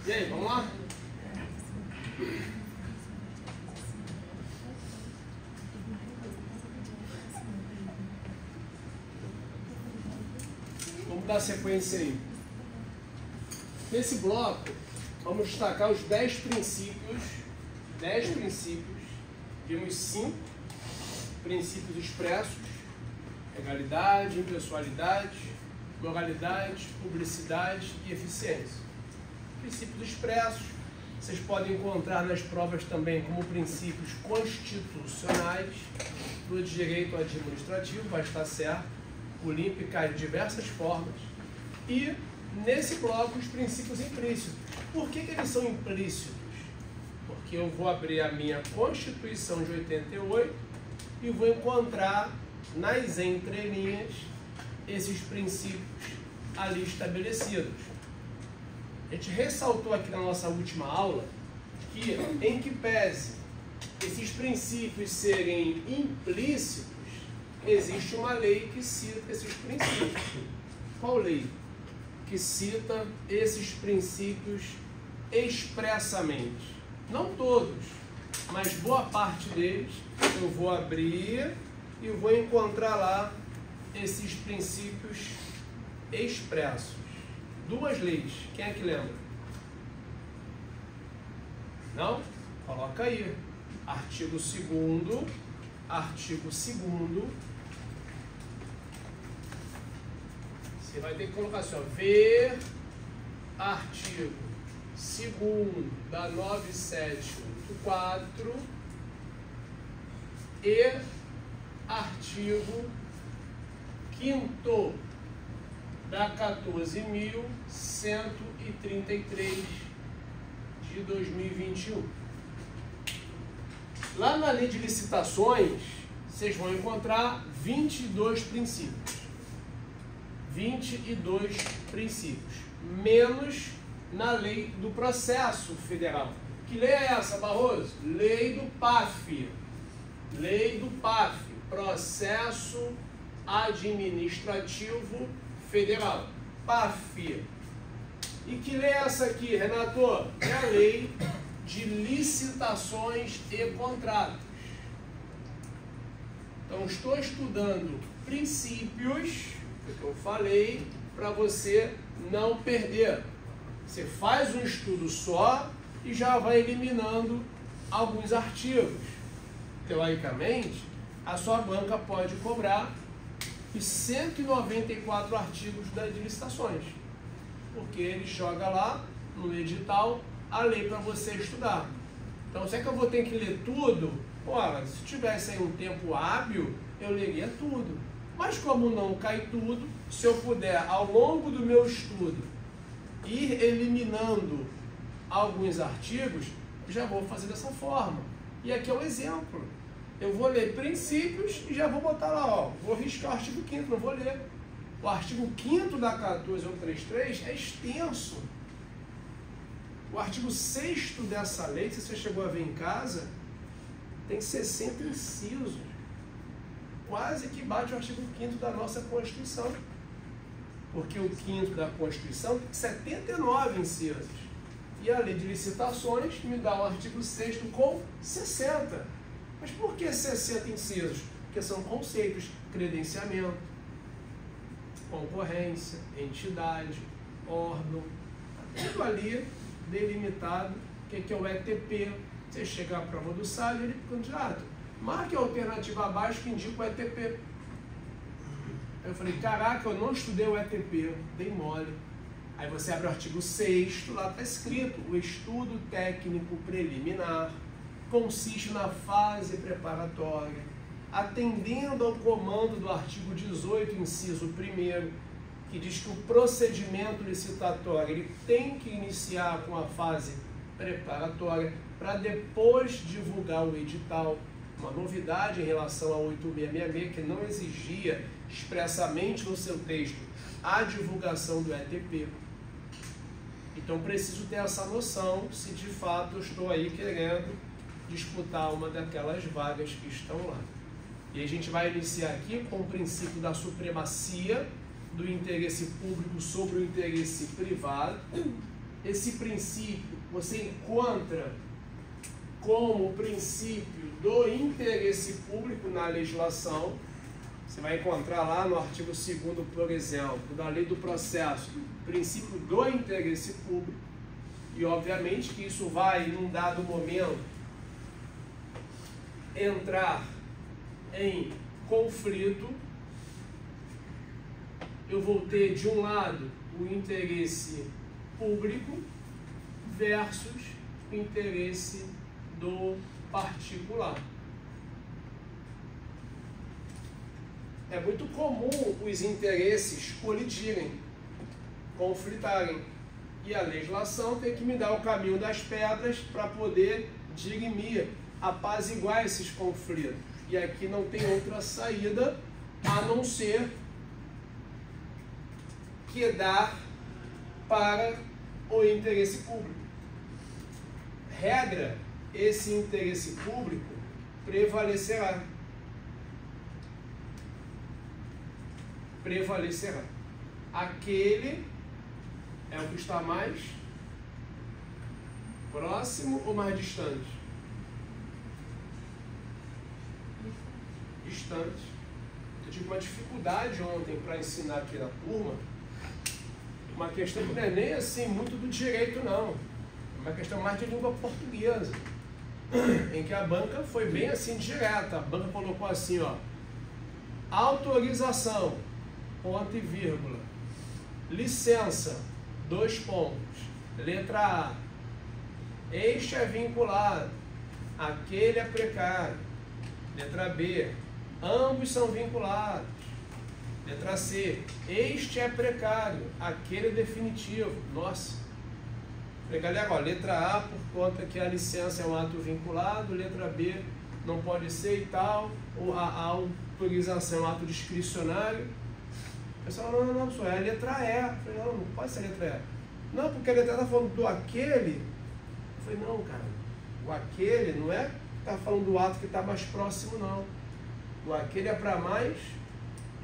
E aí, vamos lá? Vamos dar sequência aí. Nesse bloco, vamos destacar os 10 princípios. 10 princípios. Vimos 5 princípios expressos: legalidade, impessoalidade, moralidade, publicidade e eficiência. Princípios expressos, vocês podem encontrar nas provas também como princípios constitucionais do direito administrativo, vai estar certo. O LIMP cai de diversas formas. E, nesse bloco, os princípios implícitos. Por que eles são implícitos? Porque eu vou abrir a minha Constituição de 88 e vou encontrar nas entrelinhas esses princípios ali estabelecidos. A gente ressaltou aqui na nossa última aula que, em que pese esses princípios serem implícitos, existe uma lei que cita esses princípios. Qual lei? Que cita esses princípios expressamente. Não todos, mas boa parte deles. Eu vou abrir e vou encontrar lá esses princípios expressos. 2 leis. Quem é que lembra? Não? Coloca aí. Artigo 2º. Artigo 2º. Você vai ter que colocar assim, ó. Ver artigo 2º da 9784 e artigo 5º da 14.133 de 2021. Lá na lei de licitações, vocês vão encontrar 22 princípios. 22 princípios. Menos na lei do processo federal. Que lei é essa, Barroso? Lei do PAF. Lei do PAF. Processo Administrativo Federal. PAF. E que lei é essa aqui, Renato? É a lei de licitações e contratos. Então, estou estudando princípios, que eu falei, para você não perder. Você faz um estudo só e já vai eliminando alguns artigos. Teoricamente, a sua banca pode cobrar os 194 artigos de licitações, porque ele joga lá no edital a lei para você estudar. Então, será que eu vou ter que ler tudo? Ora, se tivesse aí um tempo hábil, eu leria tudo. Mas como não cai tudo, se eu puder, ao longo do meu estudo, ir eliminando alguns artigos, já vou fazer dessa forma. E aqui é um exemplo. Eu vou ler princípios e já vou botar lá, ó, vou riscar o artigo 5º, não vou ler. O artigo 5º da 14133 é extenso. O artigo 6º dessa lei, se você chegou a ver em casa, tem 60 incisos. Quase que bate o artigo 5º da nossa Constituição. Porque o 5º da Constituição tem 79 incisos. E a lei de licitações me dá o artigo 6º com 60. Mas por que 60 incisos? Porque são conceitos: credenciamento, concorrência, entidade, órgão, tudo ali delimitado. O que é o ETP? Você chega à prova do SAD, ele candidato, marque a alternativa abaixo que indica o ETP. Aí eu falei, caraca, eu não estudei o ETP, dei mole. Aí você abre o artigo 6º, lá está escrito: o estudo técnico preliminar consiste na fase preparatória, atendendo ao comando do artigo 18, inciso 1º, que diz que o procedimento licitatório ele tem que iniciar com a fase preparatória para depois divulgar o edital. Uma novidade em relação ao 8666, que não exigia expressamente no seu texto a divulgação do ETP. Então, preciso ter essa noção se de fato eu estou aí querendo disputar uma daquelas vagas que estão lá. E a gente vai iniciar aqui com o princípio da supremacia do interesse público sobre o interesse privado. Esse princípio você encontra como o princípio do interesse público na legislação. Você vai encontrar lá no artigo 2º, por exemplo, da Lei do Processo, o princípio do interesse público. E, obviamente, que isso vai, num dado momento, entrar em conflito. Eu vou ter, de um lado, o interesse público versus o interesse do particular. É muito comum os interesses colidirem, conflitarem, e a legislação tem que me dar o caminho das pedras para poder dirimir, apaziguar esses conflitos. E aqui não tem outra saída a não ser quedar para o interesse público. Regra, esse interesse público prevalecerá. Prevalecerá. Aquele é o que está mais próximo ou mais distante? Distante. Eu tive uma dificuldade ontem para ensinar aqui na turma, uma questão que não é nem assim muito do direito, não. É uma questão mais de língua portuguesa, em que a banca foi bem assim direta. A banca colocou assim, ó: autorização, ponto e vírgula, licença, 2 pontos, letra A, este é vinculado, aquele é precário, letra B, ambos são vinculados, letra C, este é precário, aquele é definitivo. Nossa, falei, galera, ó, letra A, por conta que a licença é um ato vinculado, letra B não pode ser e tal, ou a autorização é um ato discricionário. O pessoal, não, pessoal, é a letra E. Eu falei, não pode ser a letra E. Não, porque a letra E está falando do aquele. Eu falei, não, cara, o aquele não é que está falando do ato que está mais próximo, não. O aquele é para mais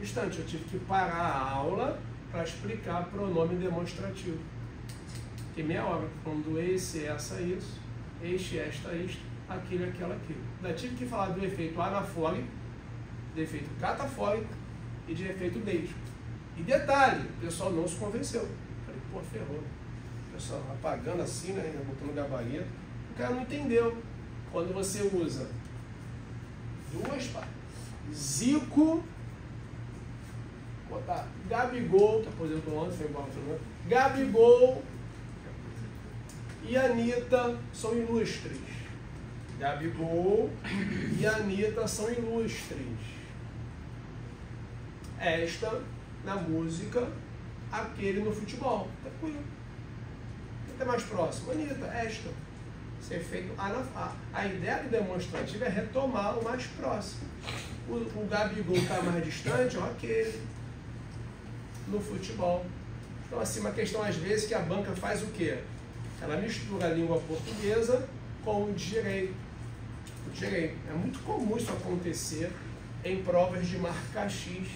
distante. Eu tive que parar a aula para explicar pronome demonstrativo. Fiquei meia hora falando do esse, essa, isso, este, esta, isto, aquele, aquela, aquilo. Ainda tive que falar do efeito anafórico, do efeito catafórico e de efeito deístico. E detalhe, o pessoal não se convenceu. Falei, pô, ferrou. O pessoal apagando assim, né, botando gabarito. O cara não entendeu. Quando você usa duas palavras, Zico, botar Gabigol, que aposentou ontem, foi embora, Gabigol e Anitta são ilustres. Gabigol e Anitta são ilustres. Esta na música, aquele no futebol. Tranquilo. Quem é mais próximo? Anitta, esta. Ser feito a ideia do demonstrativo é retomar o mais próximo. O Gabigol está mais distante, ó, aquele. No futebol. Então, assim, uma questão às vezes que a banca faz o quê? Ela mistura a língua portuguesa com o direito. O direito. É muito comum isso acontecer em provas de marca X.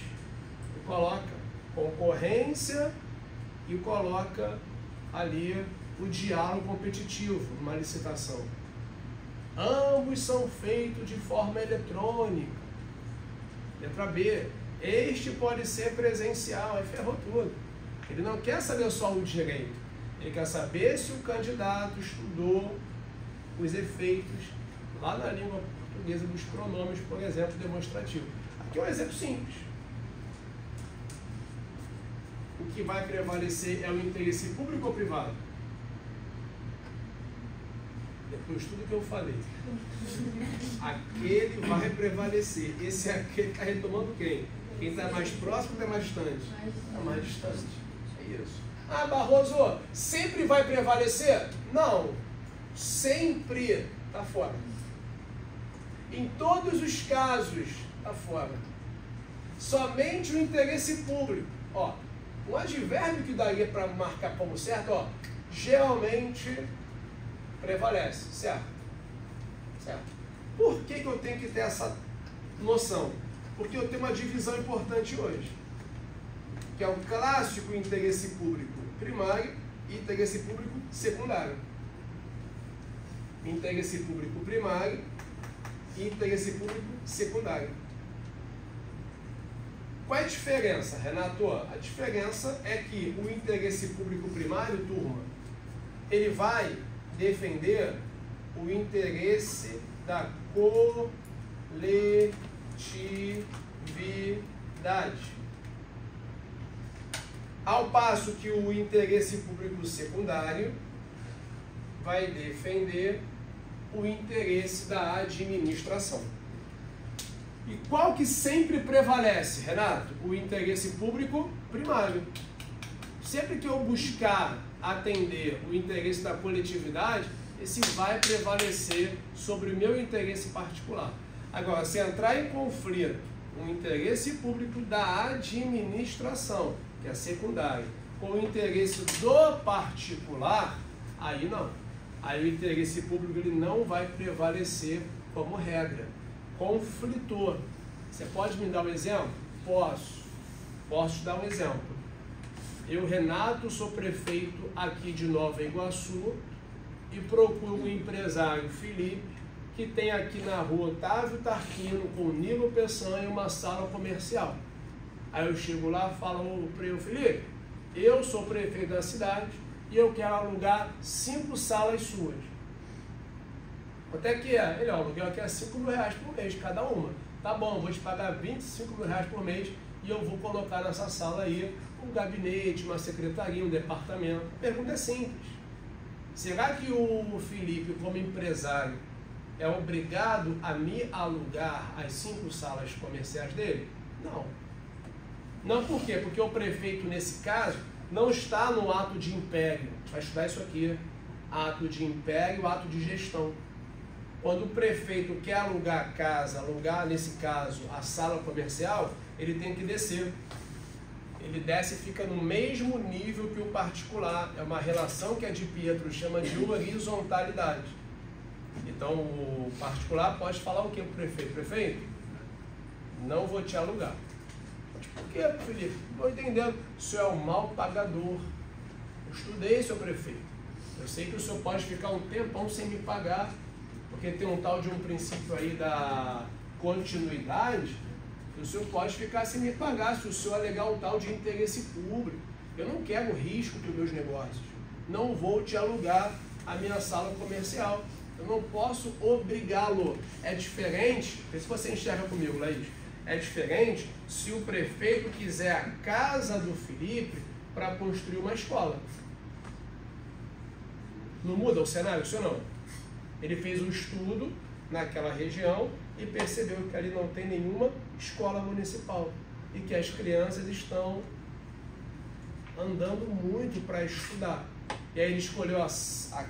Coloca concorrência e coloca ali o diálogo competitivo numa licitação. Ambos são feitos de forma eletrônica. Letra B. Este pode ser presencial. Aí ferrou tudo. Ele não quer saber só o direito. Ele quer saber se o candidato estudou os efeitos lá na língua portuguesa dos pronomes, por exemplo, demonstrativo. Aqui é um exemplo simples. O que vai prevalecer é o interesse público ou privado? Depois de tudo que eu falei. Aquele vai prevalecer. Esse é aquele que está retomando quem? Quem está mais próximo ou está mais distante? Está mais distante. É isso. Ah, Barroso, sempre vai prevalecer? Não. Sempre está fora. Em todos os casos está fora. Somente o interesse público. Ó, um advérbio que daria para marcar como certo, ó, geralmente prevalece, certo? Certo? Por que eu tenho que ter essa noção? Porque eu tenho uma divisão importante hoje, que é o clássico interesse público primário e interesse público secundário. Interesse público primário e interesse público secundário. Qual é a diferença, Renato? A diferença é que o interesse público primário, turma, ele vai defender o interesse da coletividade. Ao passo que o interesse público secundário vai defender o interesse da administração. E qual que sempre prevalece, Renato? O interesse público primário. Sempre que eu buscar atender o interesse da coletividade, esse vai prevalecer sobre o meu interesse particular. Agora, se entrar em conflito o interesse público da administração, que é secundário, com o interesse do particular, aí não. Aí o interesse público ele não vai prevalecer como regra. Conflitor. Você pode me dar um exemplo? Posso. Posso te dar um exemplo. Eu, Renato, sou prefeito aqui de Nova Iguaçu e procuro um empresário, Felipe, que tem aqui na rua Otávio Tarquino, com Nilo Peçanha, uma sala comercial. Aí eu chego lá e falo para o Felipe, eu sou prefeito da cidade e eu quero alugar 5 salas suas. Quanto é que é? Ele, ó, o aluguel aqui é R$5.000 por mês, cada uma. Tá bom, vou te pagar R$25.000 por mês e eu vou colocar nessa sala aí um gabinete, uma secretaria, um departamento. A pergunta é simples. Será que o Felipe, como empresário, é obrigado a me alugar as 5 salas comerciais dele? Não. Não por quê? Porque o prefeito, nesse caso, não está no ato de império. Vai estudar isso aqui. Ato de império, ato de gestão. Quando o prefeito quer alugar a casa, alugar, nesse caso, a sala comercial, ele tem que descer. Ele desce e fica no mesmo nível que o particular. É uma relação que a de Pietro chama de horizontalidade. Então, o particular pode falar o que para o prefeito? Prefeito, não vou te alugar. Por quê, Felipe? Não estou entendendo. O senhor é um mau pagador. Eu estudei, seu prefeito. Eu sei que o senhor pode ficar um tempão sem me pagar, porque tem um tal de um princípio aí da continuidade, que o senhor pode ficar sem me pagar se o senhor alegar um tal de interesse público. Eu não quero risco para os meus negócios. Não vou te alugar a minha sala comercial. Eu não posso obrigá-lo. É diferente, vê se você enxerga comigo, Laís. É diferente se o prefeito quiser a casa do Felipe para construir uma escola. Não muda o cenário, senhor não? Ele fez um estudo naquela região e percebeu que ali não tem nenhuma escola municipal e que as crianças estão andando muito para estudar. E aí ele escolheu a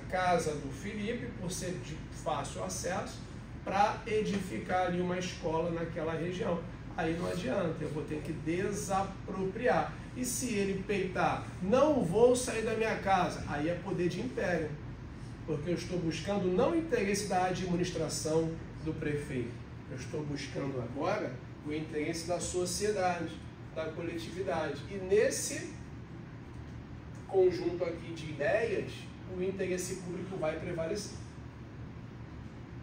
casa do Felipe, por ser de fácil acesso, para edificar ali uma escola naquela região. Aí não adianta, eu vou ter que desapropriar. E se ele peitar, não vou sair da minha casa, aí é poder de império. Porque eu estou buscando não o interesse da administração do prefeito, eu estou buscando agora o interesse da sociedade, da coletividade. E nesse conjunto aqui de ideias, o interesse público vai prevalecer.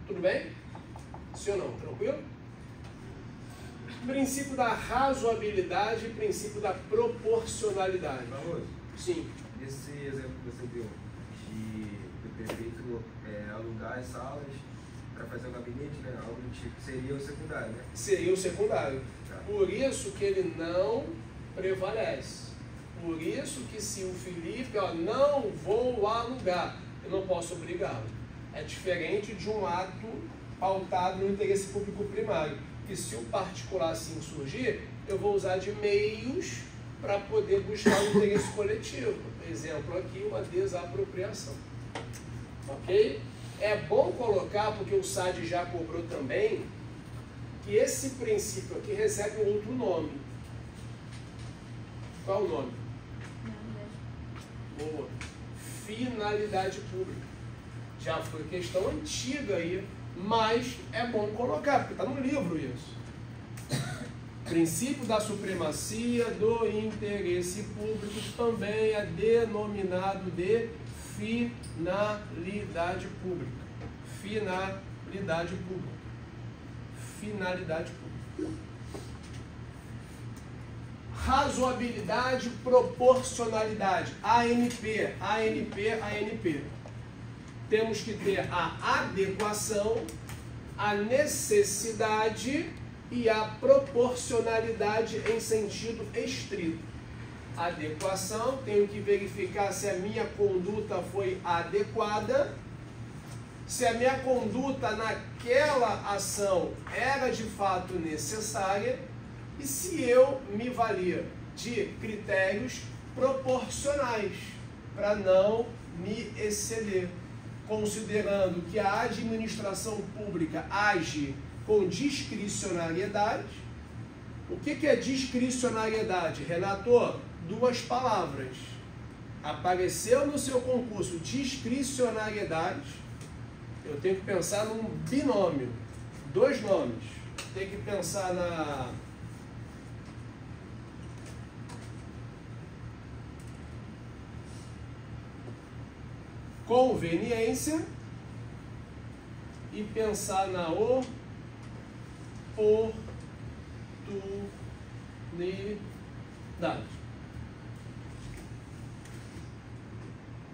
Tudo bem? Sim ou não? Tranquilo? Princípio da razoabilidade e princípio da proporcionalidade. Famoso? Sim. Esse exemplo que você deu, do prefeito alugar as salas para fazer um gabinete, né? Algo do tipo, seria o secundário, né? Seria o secundário. Tá. Por isso que ele não prevalece. Por isso que se o Felipe, ó, não vou alugar, eu não posso obrigá-lo. É diferente de um ato pautado no interesse público primário, que se o particular assim surgir, eu vou usar de meios para poder buscar o interesse coletivo. Exemplo aqui, uma desapropriação. Ok? É bom colocar, porque o SAD já cobrou também, que esse princípio aqui recebe um outro nome. Qual o nome? Boa. Finalidade pública. Já foi questão antiga aí mas é bom colocar, porque está no livro isso. Princípio da supremacia do interesse público também é denominado de finalidade pública. Finalidade pública. Finalidade pública. Razoabilidade, proporcionalidade. ANP, ANP, ANP. Temos que ter a adequação, a necessidade e a proporcionalidade em sentido estrito. Adequação, tenho que verificar se a minha conduta foi adequada, se a minha conduta naquela ação era de fato necessária e se eu me valia de critérios proporcionais para não me exceder, considerando que a administração pública age com discricionariedade. O que é discricionariedade, Renato? Duas palavras. Apareceu no seu concurso discricionariedade, eu tenho que pensar num binômio, dois nomes. Tem que pensar na conveniência e pensar na oportunidade.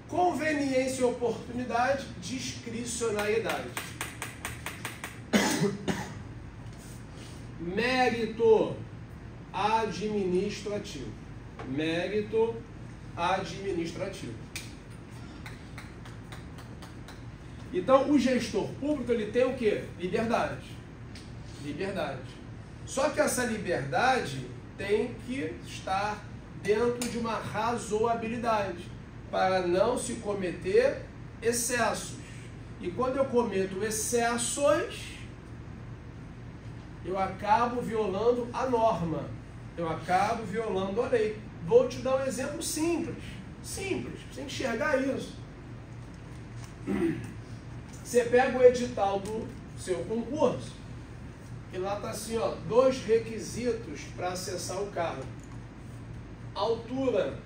Conveniência e oportunidade, discricionariedade. Mérito administrativo. Mérito administrativo. Então, o gestor público, ele tem o quê? Liberdade. Liberdade. Só que essa liberdade tem que estar dentro de uma razoabilidade, para não se cometer excessos. E quando eu cometo excessos, eu acabo violando a norma, eu acabo violando a lei. Vou te dar um exemplo simples, pra você enxergar isso. Você pega o edital do seu concurso, e lá está assim, ó, 2 requisitos para acessar o cargo. Altura,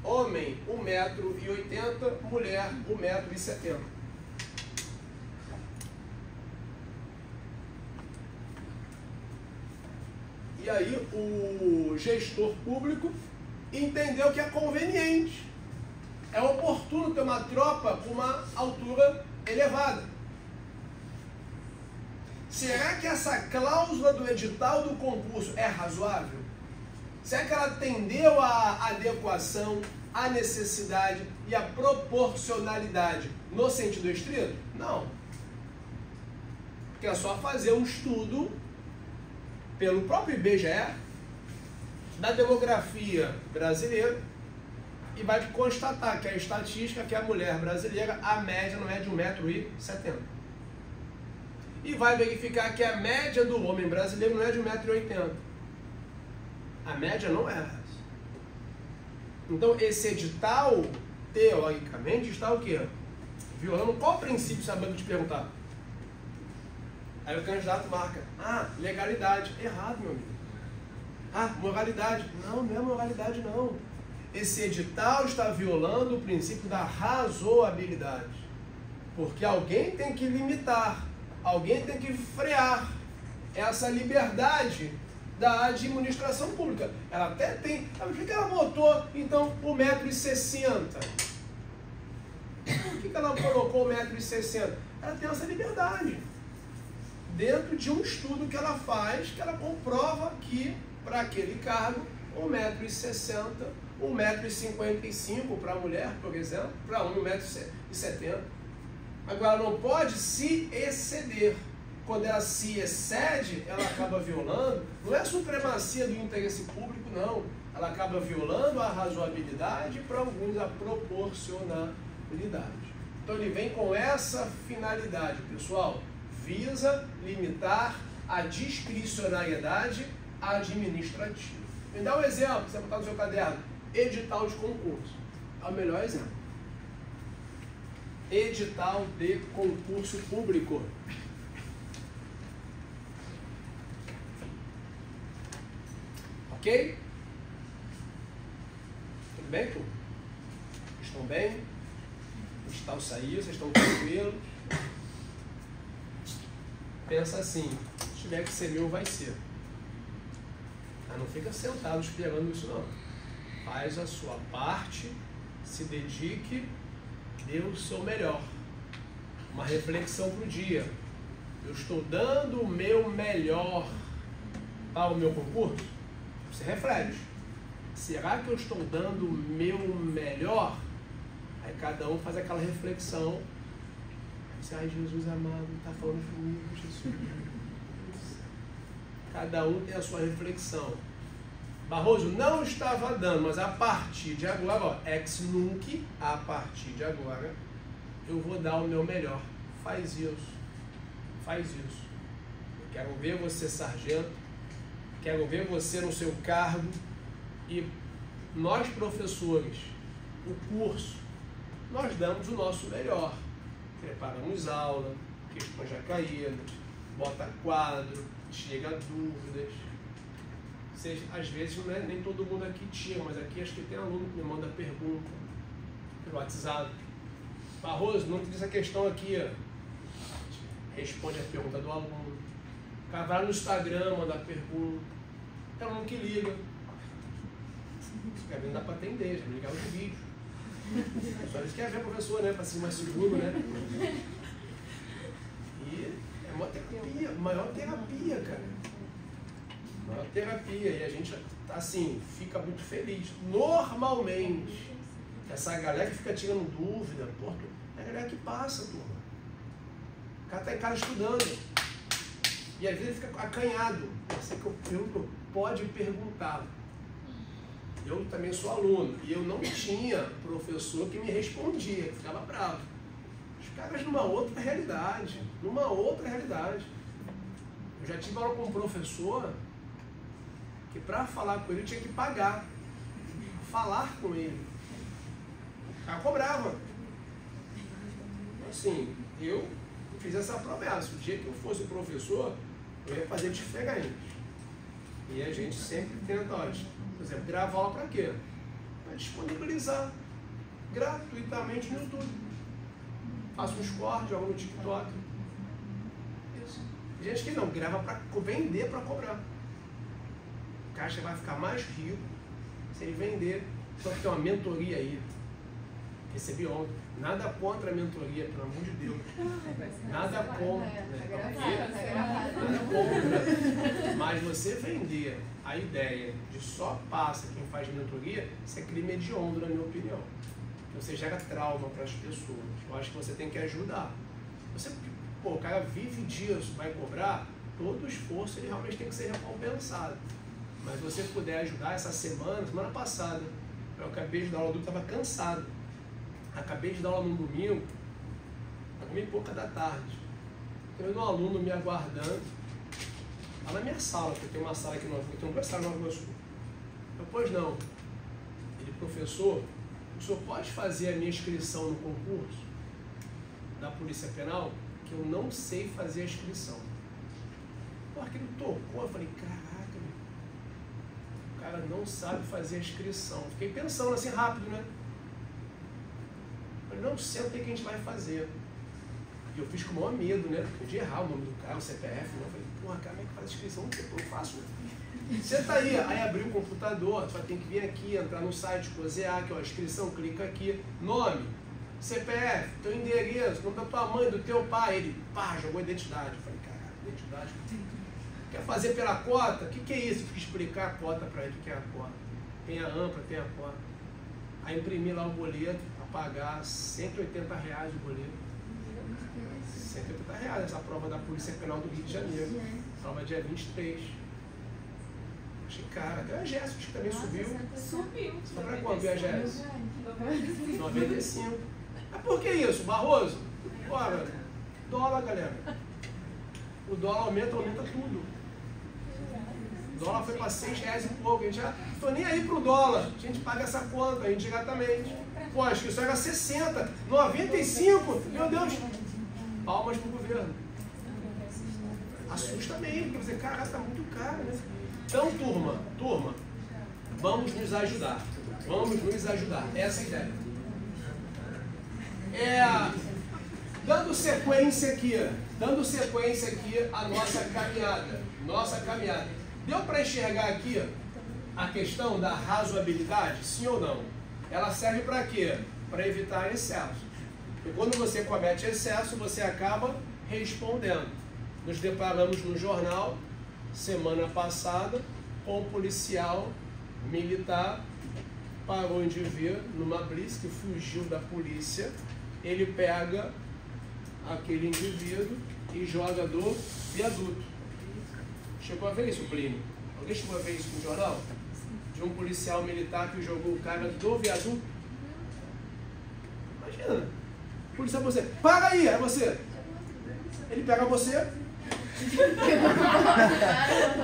homem 1,80 m, mulher 1,70 m. E aí o gestor público entendeu que é conveniente, é oportuno ter uma tropa com uma altura elevada. Será que essa cláusula do edital do concurso é razoável? Será que ela atendeu à adequação, à necessidade e à proporcionalidade no sentido estrito? Não. Porque é só fazer um estudo pelo próprio IBGE da demografia brasileira e vai constatar que a estatística é que a mulher brasileira, a média não é de 1,70 m. E vai verificar que a média do homem brasileiro não é de 1,80 m. A média não é essa. Então, esse edital, teoricamente, está o quê? Violando qual princípio, se a banca te perguntar? Aí o candidato marca, legalidade. Errado, meu amigo. Moralidade. Não, não é moralidade, não. Esse edital está violando o princípio da razoabilidade. Porque alguém tem que limitar, alguém tem que frear essa liberdade da administração pública. Ela até tem... Por que ela botou, então, 1,60 m? Por que ela colocou 1,60 m? Ela tem essa liberdade. Dentro de um estudo que ela faz, que ela comprova que, para aquele cargo, 1,60 m, 1,55 m para a mulher, por exemplo, para homem 1,70 m. Agora, não pode se exceder. Quando ela se excede, ela acaba violando, não é a supremacia do interesse público, não. Ela acaba violando a razoabilidade e, para alguns, a proporcionalidade. Então, ele vem com essa finalidade, pessoal. Visa limitar a discricionariedade administrativa. Me dá um exemplo, você vai botar no seu caderno. Edital de concurso. É o melhor exemplo. Edital de concurso público. Ok? Tudo bem, turma? Estão bem? O Estão saiu, vocês estão tranquilos? Pensa assim, se tiver que ser meu, vai ser. Mas não fica sentado esperando isso não. Faz a sua parte, se dedique, dê o seu melhor. Uma reflexão para o dia. Eu estou dando o meu melhor para o meu concurso? Você reflete. Será que eu estou dando o meu melhor? Aí cada um faz aquela reflexão. Ai, Jesus amado, está falando comigo, Jesus. Cada um tem a sua reflexão. Barroso, não estava dando, mas a partir de agora, ó, ex nunc, a partir de agora, eu vou dar o meu melhor. Faz isso. Faz isso. Eu quero ver você, sargento. Quero ver você no seu cargo. E nós, professores, o curso, nós damos o nosso melhor. Preparamos aula, questões já caídas, bota quadro, chega a dúvidas. Às vezes não é, nem todo mundo aqui tira, mas aqui acho que tem aluno que me manda pergunta pelo WhatsApp. Barroso, não te diz a questão aqui, ó. Responde a pergunta do aluno. O cara vai no Instagram, manda pergunta. É um aluno que liga. Não dá para atender, já ligar os vídeos. Só eles querem ver a professora, né? Para ser mais seguro, né? E é uma terapia, maior terapia, cara. Maior terapia. E a gente, assim, fica muito feliz. Normalmente, essa galera que fica tirando dúvida, pô, é a galera que passa, turma. O cara está em casa estudando. E às vezes ele fica acanhado. Você que eu pergunto, pode perguntar. Eu também sou aluno. E eu não tinha professor que me respondia, que ficava bravo. Os caras numa outra realidade. Numa outra realidade. Eu já tive aula com um professor que para falar com ele eu tinha que pagar. Falar com ele. O cara cobrava. Assim, eu fiz essa promessa. O dia que eu fosse professor, eu ia fazer diferente. E a gente sempre tenta, ó, por exemplo, gravar aula para quê? Para disponibilizar gratuitamente no YouTube. Faço uns cortes, jogo no TikTok. Isso. Gente que não, grava para vender, para cobrar. O caixa vai ficar mais rico se ele vender. Só que tem uma mentoria aí. Recebi ontem. Nada contra a mentoria, pelo amor de Deus. Nada contra. Nada contra. Mas você vender a ideia de só passa quem faz mentoria, isso é crime hediondo, na minha opinião. Você gera trauma para as pessoas. Eu acho que você tem que ajudar. Você, pô, o cara vive disso, vai cobrar, todo o esforço ele realmente tem que ser recompensado. Mas se você puder ajudar essa semana passada, eu acabei de dar aula, eu estava cansado. Acabei de dar aula no domingo, 1h pouca da tarde. Tem um aluno me aguardando, lá na minha sala, porque tem uma sala aqui no Nova Iguaçu, tem um professor no Nova Iguaçu. Eu, pois não. Ele, professor, o senhor pode fazer a minha inscrição no concurso da Polícia Penal? Que eu não sei fazer a inscrição. Porque ele tocou, eu falei, caraca, meu, o cara não sabe fazer a inscrição. Fiquei pensando assim rápido, né? Eu falei, não, senta o que a gente vai fazer. E eu fiz com o maior medo, né? Podia errar o nome do cara, o CPF, né? Eu falei, porra, cara, como é que faz a inscrição? Eu faço, né? Senta aí, aí abri o computador, tu vai ter que vir aqui, entrar no site, cozear aqui, ó, inscrição, clica aqui, nome, CPF, teu endereço, nome da tua mãe, do teu pai. Ele, pá, jogou identidade. Eu falei, caralho, identidade. Quer fazer pela cota? O que é isso? Eu tive que explicar a cota pra ele, o que é a cota. Tem a ampla, tem a cota. Aí imprimi lá o boleto, a pagar R$180 o boleto. R$180, essa prova da Polícia Penal do Rio de Janeiro. Prova dia 23. Achei cara, até a Jéssica que também subiu. Subiu. Foi pra quanto a Jéssica? 95. Mas por que isso, Barroso? Ora, dólar, galera. O dólar aumenta tudo. O dólar foi para R$6 e pouco. A gente já não foi nem aí pro dólar. A gente paga essa conta, a gente diretamente. Pô, acho que isso era 60, 95. Meu Deus. Palmas pro governo. Assusta mesmo, porque você, cara, tá muito caro, né? Então, turma, Vamos nos ajudar. Vamos nos ajudar. Essa é a ideia. Dando sequência aqui à nossa caminhada. Deu para enxergar aqui a questão da razoabilidade? Sim ou não? Ela serve para quê? Para evitar excesso. E quando você comete excesso, você acaba respondendo. Nos deparamos no jornal, semana passada, com um policial militar parou o indivíduo numa blitz que fugiu da polícia. Ele pega aquele indivíduo e joga do viaduto. Chegou a ver isso, Plínio? Alguém chegou a ver isso no jornal? De um policial militar que jogou o cara do viaduto? Imagina. O policial, você, para aí, é você. Ele pega você.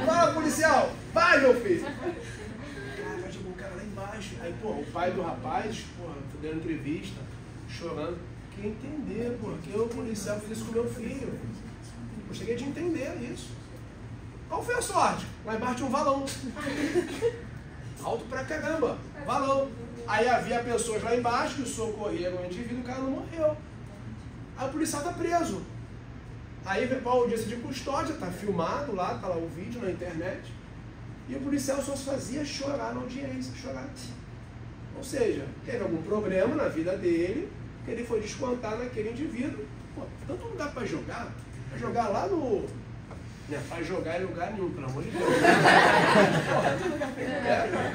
Fala, policial, vai, meu filho. Cara, jogou o cara lá embaixo. Aí, pô, o pai do rapaz, pô, dando entrevista, chorando. Queria entender, pô, que o policial fez isso com meu filho. Eu cheguei de entender isso. Qual foi a sorte? Lá embaixo tinha um valão. Alto pra caramba. Valão. Aí havia pessoas lá embaixo que socorreram o indivíduo e o cara não morreu. Aí o policial tá preso. Aí veio para a audiência de custódia, tá filmado lá, tá lá o vídeo na internet. E o policial só se fazia chorar na audiência, chorar. Ou seja, teve algum problema na vida dele, que ele foi descontar naquele indivíduo. Pô, tanto lugar para jogar. Vai jogar lá no... Não é para jogar em lugar nenhum, pelo amor de Deus.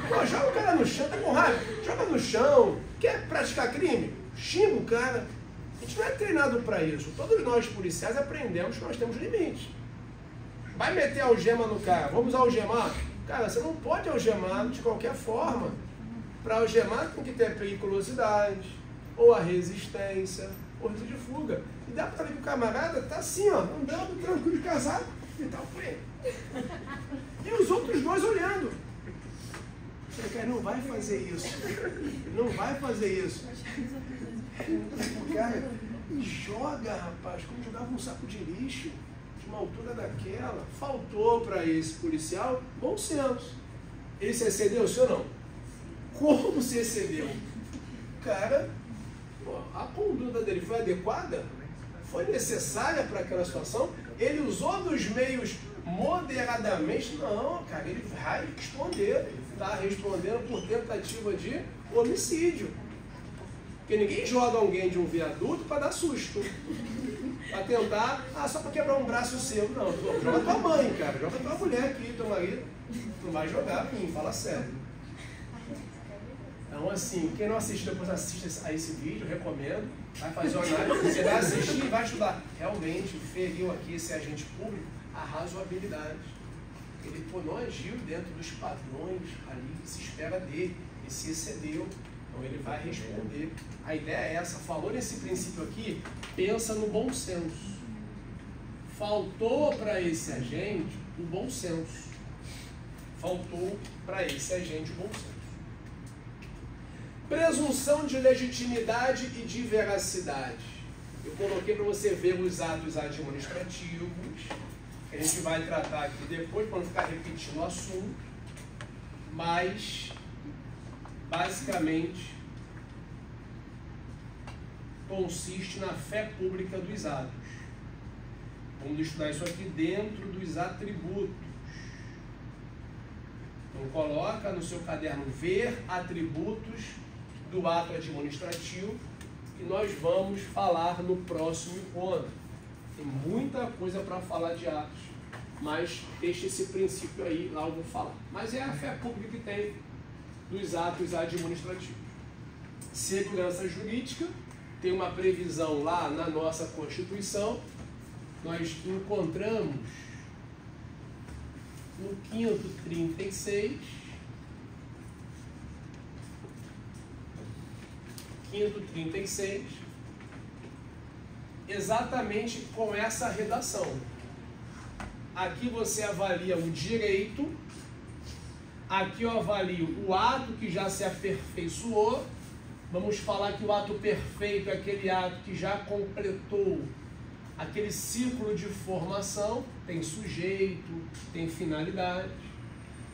Pô, joga o cara no chão, tá com raiva. Joga no chão. Quer praticar crime? Xinga o cara. A gente não é treinado para isso. Todos nós policiais aprendemos que nós temos limites. Vai meter algema no cara, vamos algemar? Cara, você não pode algemar de qualquer forma. Para algemar tem que ter periculosidade, ou a resistência, ou risco de fuga. E dá para ver que o camarada tá assim, ó, andando tranquilo de casado e tal, por ele. E os outros dois olhando. Você, cara, não vai fazer isso. Não vai fazer isso. Cara, joga, rapaz, como jogava um saco de lixo de uma altura daquela. Faltou para esse policial bom senso. Ele se excedeu, sim ou não? Como se excedeu? Cara, pô, a conduta dele foi adequada? Foi necessária para aquela situação? Ele usou dos meios moderadamente? Não, cara, ele vai responder. Está respondendo por tentativa de homicídio. Porque ninguém joga alguém de um viaduto para dar susto. Para tentar, só para quebrar um braço seu. Não, joga tua mãe, cara. Joga tua mulher aqui, teu marido. Não vai jogar, fala sério. Então, assim, quem não assistiu, depois assista a esse vídeo, recomendo. Vai fazer uma análise. Você vai assistir e vai estudar. Realmente, feriu aqui esse agente público a razoabilidade. Ele não agiu dentro dos padrões ali que se espera dele. Ele se excedeu. Então ele vai responder. A ideia é essa. Falou nesse princípio aqui, pensa no bom senso. Faltou para esse agente o bom senso. Faltou para esse agente o bom senso. Presunção de legitimidade e de veracidade. Eu coloquei para você ver os atos administrativos. A gente vai tratar aqui depois, para não ficar repetindo o assunto. Mas... basicamente, consiste na fé pública dos atos. Vamos estudar isso aqui dentro dos atributos. Então, coloca no seu caderno ver atributos do ato administrativo, que nós vamos falar no próximo encontro. Tem muita coisa para falar de atos, mas deixa esse princípio aí, lá eu vou falar. Mas é a fé pública que tem dos atos administrativos. Segurança jurídica, tem uma previsão lá na nossa Constituição, nós encontramos no 536, exatamente com essa redação. Aqui você avalia o direito. Aqui eu avalio o ato que já se aperfeiçoou. Vamos falar que o ato perfeito é aquele ato que já completou aquele ciclo de formação, tem sujeito, tem finalidade.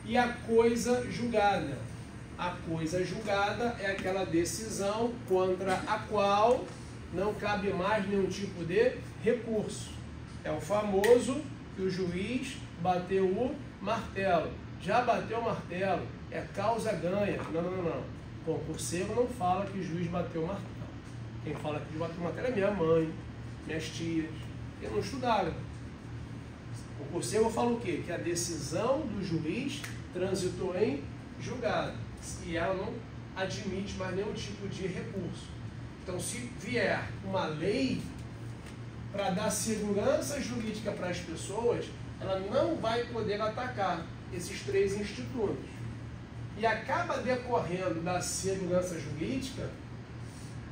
e a coisa julgada. A coisa julgada é aquela decisão contra a qual não cabe mais nenhum tipo de recurso. É o famoso que o juiz bateu o martelo. Já bateu o martelo, é causa ganha. Não. Concurseiro não fala que o juiz bateu o martelo. Quem fala que o juiz bateu o martelo é minha mãe, minhas tias, que não estudaram. Concurseiro fala o quê? Que a decisão do juiz transitou em julgado e ela não admite mais nenhum tipo de recurso. Então, se vier uma lei para dar segurança jurídica para as pessoas, ela não vai poder atacar esses três institutos. E acaba decorrendo da segurança jurídica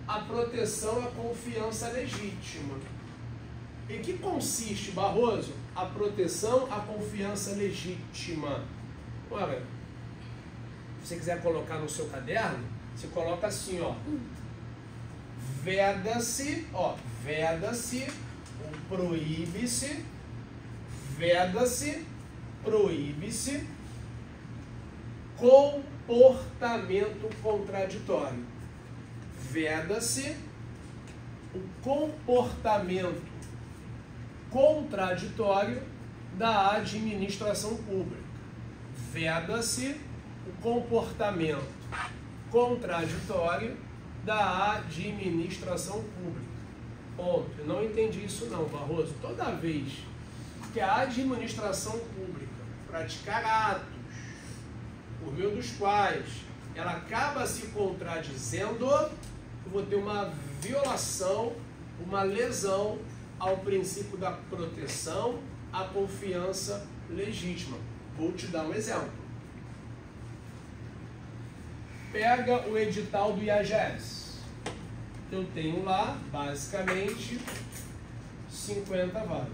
a proteção à confiança legítima. Em que consiste, Barroso, a proteção à confiança legítima? Olha, se você quiser colocar no seu caderno, você coloca assim, ó. Veda-se, ou proíbe-se, proíbe-se comportamento contraditório. Veda-se o comportamento contraditório da administração pública. Veda-se o comportamento contraditório da administração pública. Ponto. Eu não entendi isso não, Barroso. Toda vez que a administração pública praticar atos por meio dos quais ela acaba se contradizendo, eu vou ter uma violação, uma lesão ao princípio da proteção à confiança legítima. Vou te dar um exemplo. Pega o edital do IAGS. Eu tenho lá, basicamente, 50 vagas.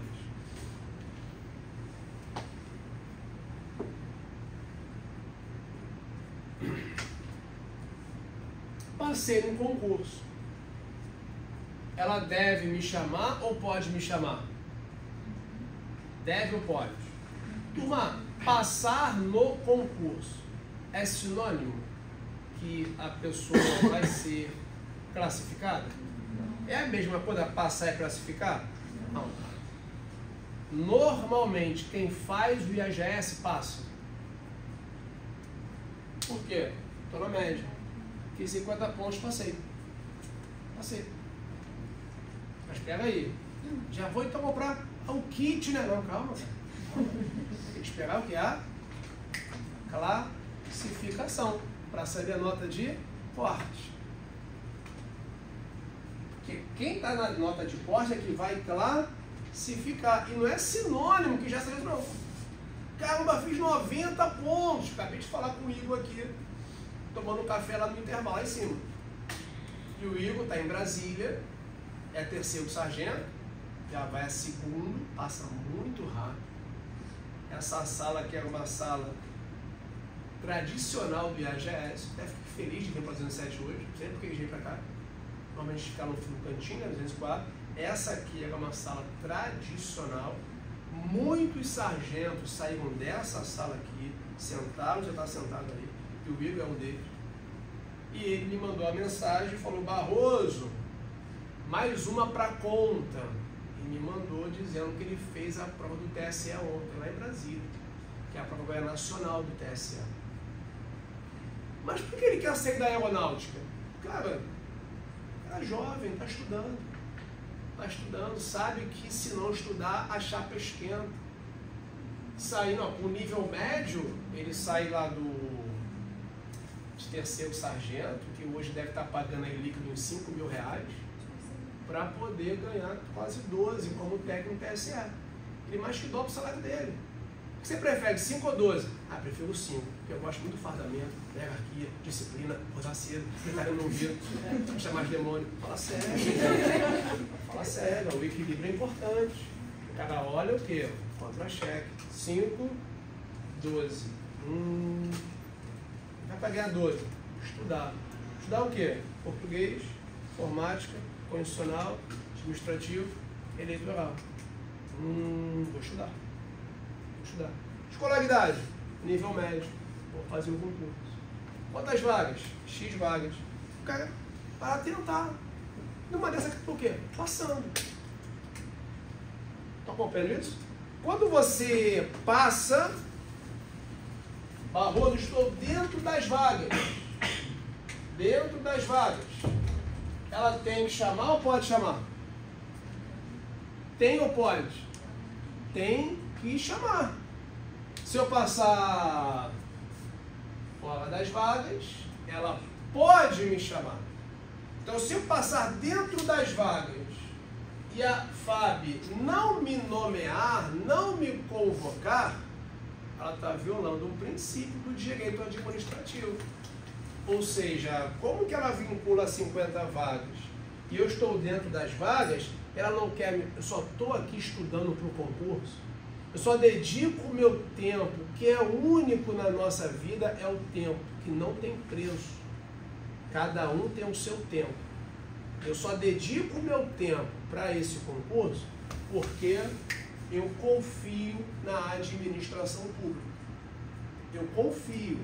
Passei num concurso. Ela deve me chamar ou pode me chamar? Deve ou pode? Turma, passar no concurso é sinônimo que a pessoa vai ser classificada? É a mesma coisa passar e classificar? Não. Normalmente, quem faz o IAGS passa. Por quê? Estou na média. Fiz 50 pontos, passei. Mas pega aí. Já vou então comprar o kit, né? Não, calma. Tem que esperar o que? A classificação. Para saber a nota de corte. Quem está na nota de corte é que vai classificar. E não é sinônimo que já saiu, não. Caramba, fiz 90 pontos. Acabei de falar com o Igor aqui, tomando um café lá no intervalo, lá em cima. E o Igor está em Brasília, é terceiro sargento, já vai a segundo, passa muito rápido. Essa sala aqui era uma sala tradicional do IAGS, até fico feliz de vir para a 207 hoje, sempre que eles vêm para cá. Normalmente fica no cantinho, né, 204. Essa aqui era uma sala tradicional. Muitos sargentos saíram dessa sala aqui, sentaram, já está sentado ali, e o Igor é um deles. E ele me mandou a mensagem e falou: Barroso, mais uma para conta. E me mandou dizendo que ele fez a prova do TSE ontem, lá em Brasília, que é a prova nacional do TSE. Mas por que ele quer sair da aeronáutica? Cara, é jovem, está estudando. Sabe que se não estudar, a chapa esquenta. Saindo, com nível médio, ele sai lá de terceiro sargento, que hoje deve estar pagando aí líquido uns R$5.000, para poder ganhar quase 12 como técnico TSE. Ele mais que dobra o salário dele. O que você prefere, 5 ou 12? Ah, prefiro 5, porque eu gosto muito do fardamento, hierarquia, disciplina, rodar cedo, gritar no ouvido, chamar de demônio. Fala sério, o equilíbrio é importante. O cara olha o quê? Contra-cheque. 5, 12. Vai para ganhar 12. Estudar. Estudar o quê? Português, informática, constitucional, administrativo, eleitoral. Vou estudar. Escolaridade. nível médio, vou fazer o concurso. Quantas vagas? X vagas. O cara para tentar. Numa dessas, o quê? Passando. Está acompanhando isso? Quando você passa, Barroso, estou dentro das vagas. Dentro das vagas. Ela tem que chamar ou pode chamar? Tem ou pode? Tem que chamar. Se eu passar fora das vagas, ela pode me chamar. Então, se eu passar dentro das vagas e a FAB não me nomear, não me convocar, ela está violando um princípio do direito administrativo. Ou seja, como que ela vincula 50 vagas e eu estou dentro das vagas, ela não quer me... Eu só estou aqui estudando para o concurso, eu só dedico o meu tempo, que é único na nossa vida, é o tempo, que não tem preço. Cada um tem o seu tempo. Eu só dedico o meu tempo para esse concurso porque eu confio na administração pública. Eu confio,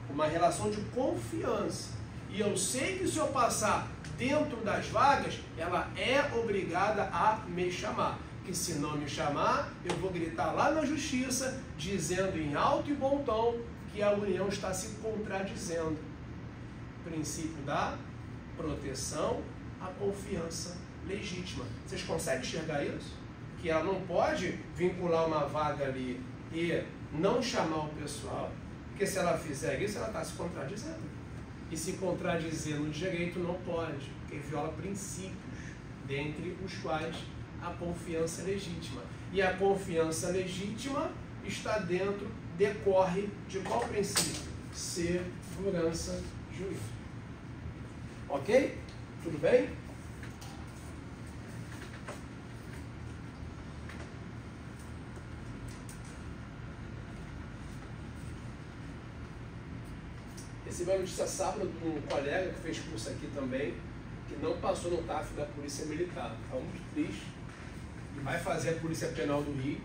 uma relação de confiança. E eu sei que se eu passar dentro das vagas, ela é obrigada a me chamar. Que se não me chamar, eu vou gritar lá na justiça, dizendo em alto e bom tom que a União está se contradizendo. Princípio da proteção à confiança legítima. Vocês conseguem enxergar isso? Que ela não pode vincular uma vaga ali e não chamar o pessoal, porque se ela fizer isso, ela está se contradizendo. E se contradizer no direito não pode, porque viola princípios, dentre os quais a confiança legítima. E a confiança legítima está dentro, decorre de qual princípio? Segurança jurídica. Ok? Tudo bem? Recebi uma notícia sábado de um colega que fez curso aqui também, que não passou no TAF da Polícia Militar. Está muito triste. E vai fazer a Polícia Penal do Rio.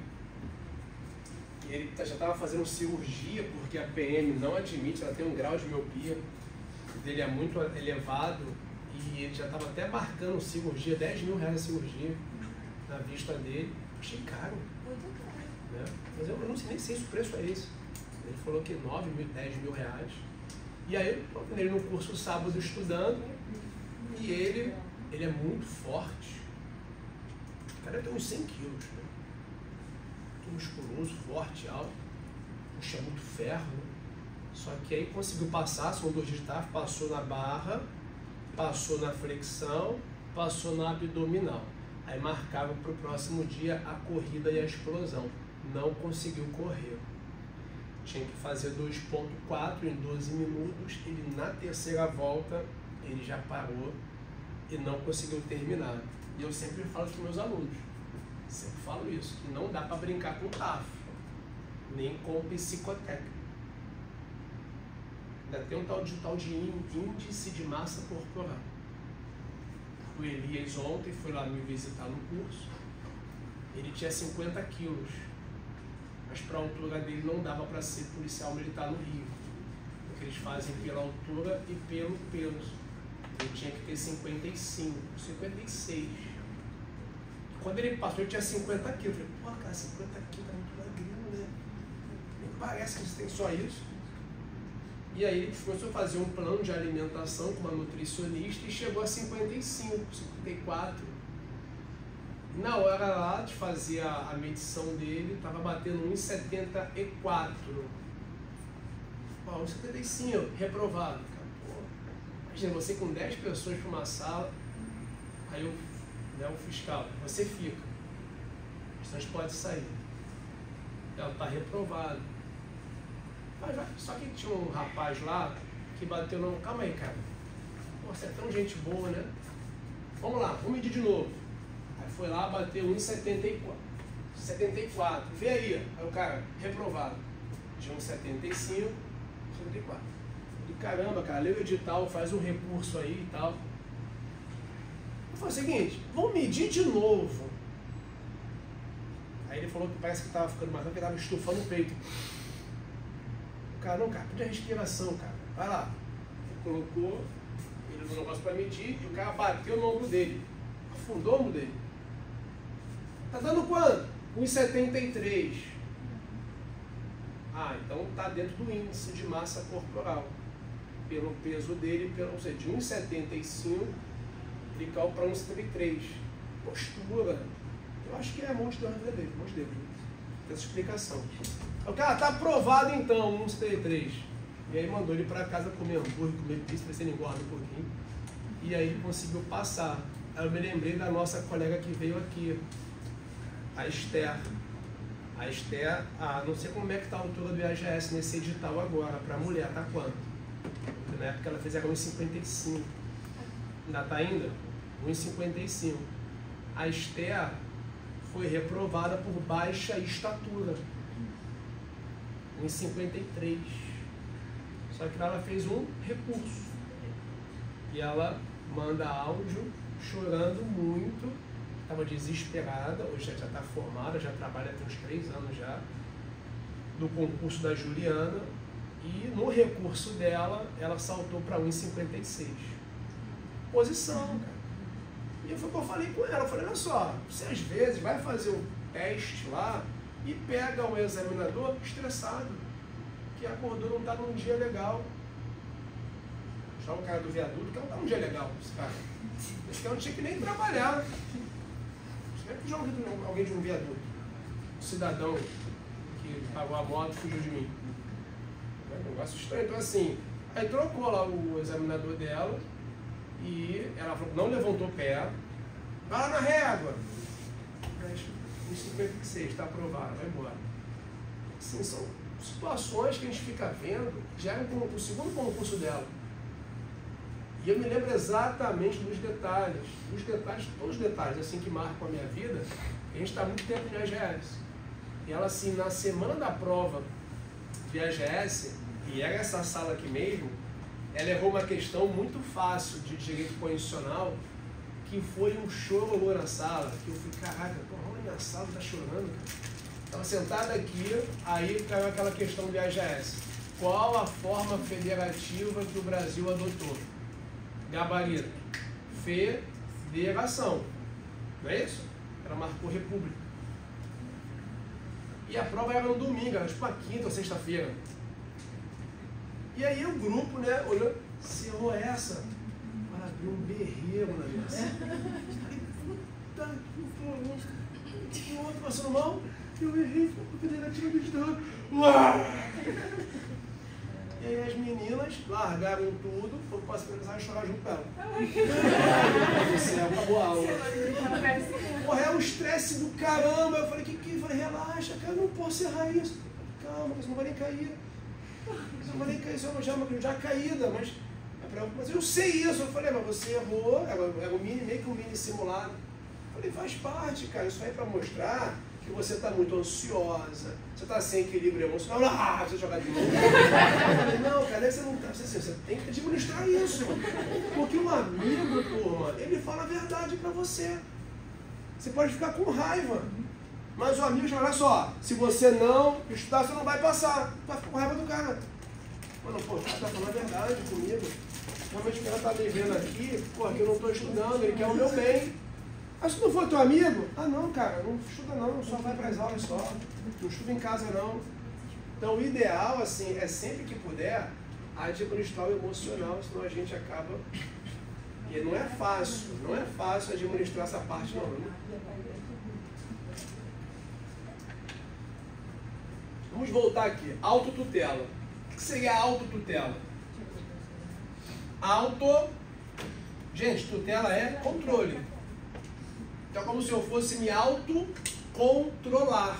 E ele já estava fazendo cirurgia, porque a PM não admite, ela tem um grau de miopia dele é muito elevado, e ele já estava até marcando cirurgia, 10 mil reais a cirurgia, na vista dele. Achei caro. Muito caro. Né? Mas eu não sei nem sei se o preço é esse. Ele falou que 9 mil, 10 mil reais. E aí, ele no curso sábado estudando, e ele é muito forte. O cara tem uns 100 quilos, né? Muito musculoso, forte, alto, puxa muito ferro, né? Só que aí conseguiu passar, são 2 dias de TAF, passou na barra, passou na flexão, passou na abdominal. Aí marcava para o próximo dia a corrida e a explosão. Não conseguiu correr. Tinha que fazer 2.4 em 12 minutos, ele na terceira volta, ele já parou e não conseguiu terminar. E eu sempre falo para os meus alunos, sempre falo isso, que não dá para brincar com TAF, nem com psicotécnico. Ainda tem um tal de índice de massa corporal. O Elias ontem foi lá me visitar no curso, ele tinha 50 quilos. Mas para a altura dele não dava para ser policial militar no Rio, porque eles fazem pela altura e pelo peso. Ele tinha que ter 55, 56. Quando ele passou, ele tinha 50 quilos. Eu falei, pô, cara, 50 quilos é muito magrinho, né? Nem parece que você tem só isso. E aí ele começou a fazer um plano de alimentação com uma nutricionista e chegou a 55, 54. Na hora lá de fazer a medição dele, estava batendo 1,74. 1,75, reprovado. Cara, pô, imagina, você com 10 pessoas para uma sala, aí o fiscal, você fica, o restante pode sair. Ela está reprovada. Mas só que tinha um rapaz lá que bateu no... Calma aí, cara. Pô, você é tão gente boa, né? Vamos lá, vamos medir de novo. Aí foi lá, bateu 1,74. 74. Vê aí. Aí o cara, reprovado. De 1,75, 74. E caramba, cara, lê o edital, faz um recurso aí e tal. Eu falei o seguinte, vamos medir de novo. Aí ele falou que parece que estava ficando mais porque estava estufando o peito. cara, não, cara, pede a respiração, cara. Vai lá. Ele colocou ele no negócio para medir e o cara bateu no ombro dele. Afundou o ombro dele. Tá dando quanto? 1,73. Ah, então tá dentro do índice de massa corporal. Pelo peso dele, ou seja, de 1,75 ele caiu para 1,73. Postura. Eu acho que é monte de ordem dele, monte dele. Essa explicação. O cara tá aprovado então, 1,73. E aí mandou ele para casa comer hambúrguer, comer pizza, para ver se ele engorda um pouquinho. E aí ele conseguiu passar. Aí eu me lembrei da nossa colega que veio aqui, a Esther. A Esther, não sei como é que está a altura do IAGS nesse edital agora, para mulher, tá quanto? Porque na época ela fez 1,55. Ainda está ainda? 1,55. A Esther foi reprovada por baixa estatura. 1,53. Só que ela fez um recurso. E ela manda áudio chorando muito. Estava desesperada, hoje já está formada, já trabalha tem uns 3 anos já, do concurso da Juliana, e no recurso dela, ela saltou para 1,56. Posição, cara. E foi o que eu falei com ela, eu falei, olha só, você às vezes vai fazer um teste lá e pega um examinador estressado, que acordou, não está num dia legal. Chama o cara do viaduto, que não está num dia legal, esse cara. Esse cara não tinha que nem trabalhar. Como é que joga alguém de um viaduto? Um cidadão que pagou a moto e fugiu de mim. É um negócio estranho. Então assim, aí trocou lá o examinador dela e ela falou, não levantou o pé, vai lá na régua. 1,56, está aprovado, vai embora. Assim, são situações que a gente fica vendo, já era o segundo concurso dela. E eu me lembro exatamente dos detalhes, todos os detalhes assim que marcam a minha vida. A gente está muito tempo no IAGS. E ela assim, na semana da prova do IAGS, e era essa sala aqui mesmo, ela errou uma questão muito fácil de direito constitucional, que foi um choro na sala, que eu falei, caraca, porra, olha na sala, tá chorando, cara. Estava sentada aqui, aí caiu aquela questão do IAGS. Qual a forma federativa que o Brasil adotou? Gabarito, federação, não é isso? Ela marcou república. E a prova era no domingo, era tipo uma quinta ou sexta-feira. E aí o grupo, né, olhou, se errou essa, ela abriu um berreiro na minha sala. Puta que outro passando mal, eu errei, a federativa me deu. E aí as meninas largaram tudo, foram para a secretaria e chorar junto com ela. Do céu, acabou a aula. Porra, é um estresse do caramba. Eu falei, eu falei, relaxa, cara, eu não posso errar isso. Calma, você não vai nem cair. Você não vai nem cair, isso é uma já caída, mas eu sei isso. Eu falei, mas você errou, era meio que um mini simulado. Eu falei, faz parte, cara, isso aí é para mostrar que você está muito ansiosa, você está sem equilíbrio emocional, você jogar de novo. Eu falei, não, cara, você não tá, você tem que administrar isso. Porque um amigo, turma, ele fala a verdade para você. Você pode ficar com raiva, mas o amigo já olha só, se você não estudar, você não vai passar. Vai ficar com raiva do cara. Mano, pô, o cara está falando a verdade comigo. Realmente o cara está me vendo aqui, pô, que eu não estou estudando, ele quer o meu bem. Mas se não for teu amigo, não, cara, não estuda não, só vai para as aulas só, não estuda em casa não. Então o ideal, assim, é sempre que puder, administrar o emocional, senão a gente acaba... E não é fácil administrar essa parte não. Vamos voltar aqui, autotutela. O que seria autotutela? Gente, tutela é controle. Então é como se eu fosse me autocontrolar.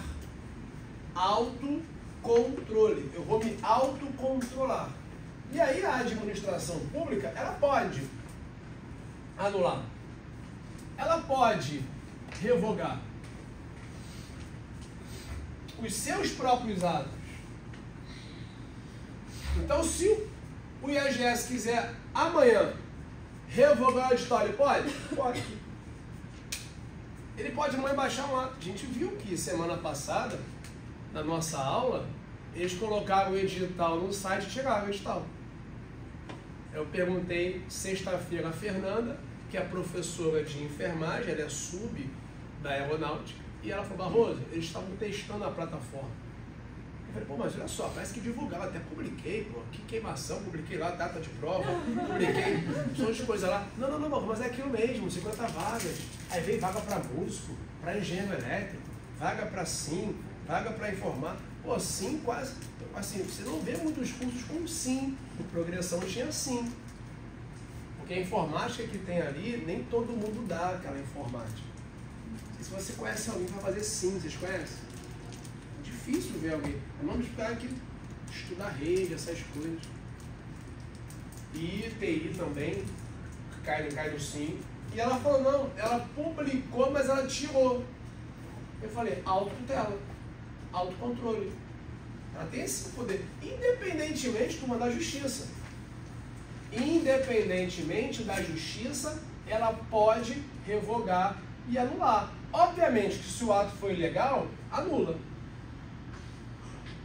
Autocontrole. Eu vou me autocontrolar. E aí a administração pública, ela pode anular. Ela pode revogar os seus próprios atos. Então se o IAGS quiser amanhã revogar o edital, pode? Pode. Ele pode amanhã baixar um ato. A gente viu que semana passada, na nossa aula, Eles colocaram o edital no site e tiraram o edital. Eu perguntei sexta-feira a Fernanda, que é professora de enfermagem, ela é sub da aeronáutica, e ela falou: Barroso, eles estavam testando a plataforma. Eu falei: pô, mas olha só, parece que divulgaram, até publiquei, pô, que queimação, publiquei lá, data de prova, publiquei um monte de coisa lá. Não, mas é aquilo mesmo, 50 vagas. Aí veio vaga para músico, para engenheiro elétrico, vaga para sim, vaga para informar. Pô, sim, quase, assim, você não vê muitos cursos com sim, o Progressão tinha sim. Porque a informática que tem ali, nem todo mundo dá aquela informática. E se você conhece alguém que vai fazer sim, vocês conhecem? É difícil ver alguém. Vamos esperar que estuda rede, essas coisas. E TI também, cai no sim. E ela falou: não, ela publicou, mas ela tirou. Eu falei: autotutela, autocontrole. Ela tem esse poder, independentemente do mandar da justiça. Independentemente da justiça, ela pode revogar e anular. Obviamente que se o ato for ilegal, anula.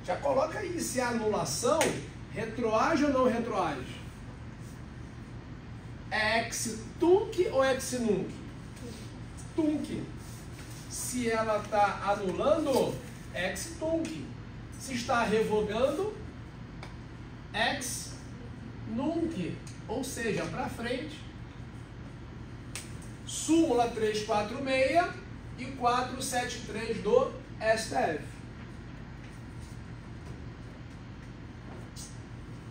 Já coloca aí se a anulação retroage ou não retroage. É ex tunc ou ex nunc? Tunc. Se ela está anulando, ex tunc. Se está revogando, ex nunc, ou seja, para frente. Súmula 346 e 473 do STF.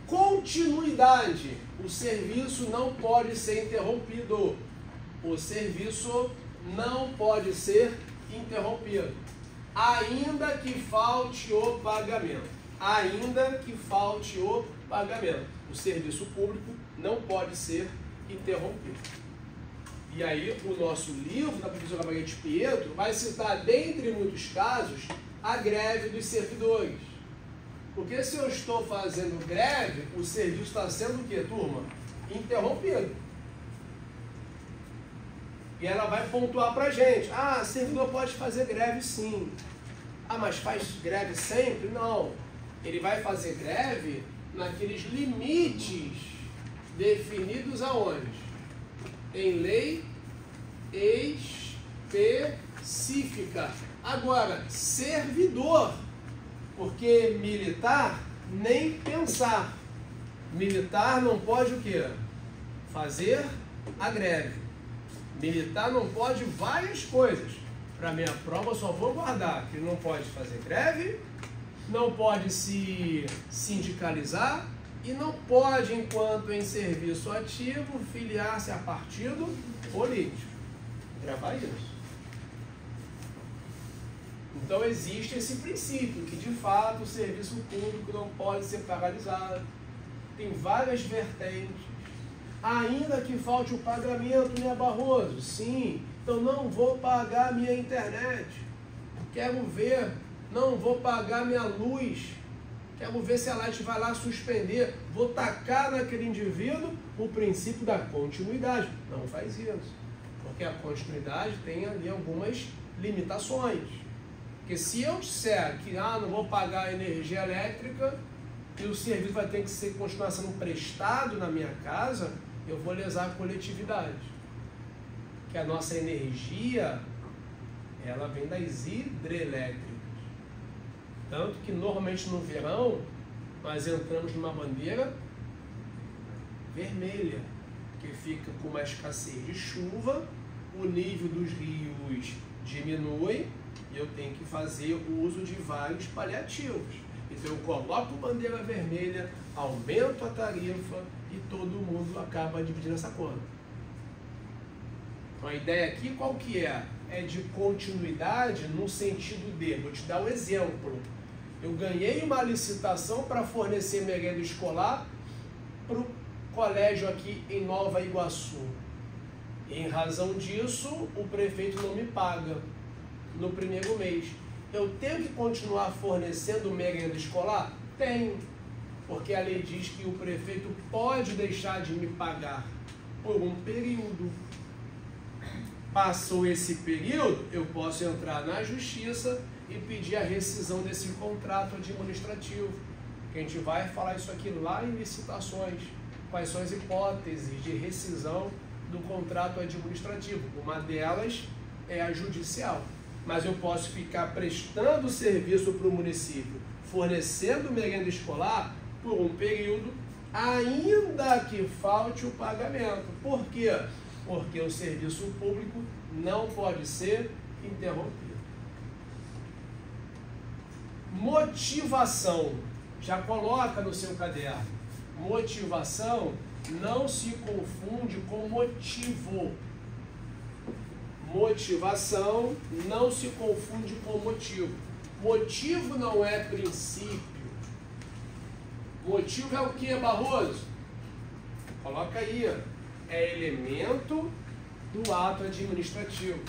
Continuidade. O serviço não pode ser interrompido. O serviço não pode ser interrompido. Ainda que falte o pagamento. Ainda que falte o pagamento. O serviço público não pode ser interrompido. E aí, o nosso livro, da professora Margarete Pietro, vai citar, dentre muitos casos, a greve dos servidores. Porque se eu estou fazendo greve, o serviço está sendo o quê, turma? Interrompido. E ela vai pontuar para a gente: ah, servidor pode fazer greve sim. Ah, mas faz greve sempre? Não. Ele vai fazer greve naqueles limites definidos aonde? Em lei específica. Agora, servidor, porque militar, nem pensar. Militar não pode o quê? Fazer a greve. Militar não pode várias coisas. Para minha prova, eu só vou guardar que ele não pode fazer greve, não pode se sindicalizar e não pode, enquanto em serviço ativo, filiar-se a partido político. Gravar isso. Então existe esse princípio, que de fato o serviço público não pode ser paralisado. Tem várias vertentes. Ainda que falte o pagamento, né, Barroso? Sim, então não vou pagar minha internet. Quero ver, não vou pagar minha luz. Quero ver se a Light vai lá suspender. Vou tacar naquele indivíduo o princípio da continuidade. Não faz isso. Porque a continuidade tem ali algumas limitações. Porque se eu disser que não vou pagar a energia elétrica e o serviço vai ter que continuar sendo prestado na minha casa, eu vou lesar a coletividade. Que a nossa energia, ela vem das hidrelétricas. Tanto que normalmente no verão nós entramos numa bandeira vermelha, que fica com uma escassez de chuva, o nível dos rios diminui e eu tenho que fazer o uso de vários paliativos. Então eu coloco bandeira vermelha, aumento a tarifa e todo mundo acaba dividindo essa conta. Então a ideia aqui qual que é? É de continuidade no sentido de, vou te dar um exemplo. Eu ganhei uma licitação para fornecer merenda escolar para o colégio aqui em Nova Iguaçu. E em razão disso, o prefeito não me paga no primeiro mês. Eu tenho que continuar fornecendo merenda escolar? Tenho, porque a lei diz que o prefeito pode deixar de me pagar por um período. Passou esse período, eu posso entrar na justiça e pedir a rescisão desse contrato administrativo. Que a gente vai falar isso aqui lá em licitações. Quais são as hipóteses de rescisão do contrato administrativo? Uma delas é a judicial. Mas eu posso ficar prestando serviço para o município, fornecendo merenda escolar por um período, ainda que falte o pagamento. Por quê? Porque o serviço público não pode ser interrompido. Motivação. Já coloca no seu caderno. Motivação não se confunde com motivo. Motivação não se confunde com motivo. Motivo não é princípio. Motivo é o que, Barroso? Coloca aí. É elemento do ato administrativo.